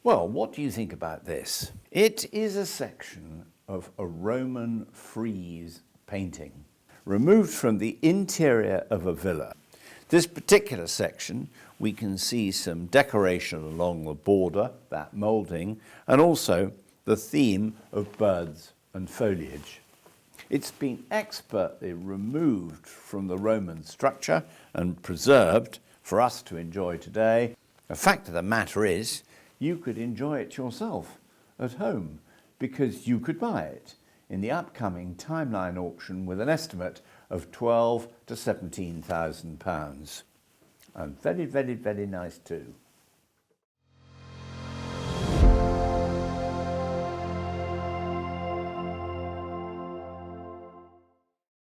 Well, what do you think about this? It is a section of a Roman frieze painting removed from the interior of a villa. This particular section, we can see some decoration along the border, that moulding, and also the theme of birds and foliage. It's been expertly removed from the Roman structure and preserved for us to enjoy today. The fact of the matter is, you could enjoy it yourself at home because you could buy it in the upcoming Timeline auction with an estimate of £12,000 to £17,000. And very, very, very nice too.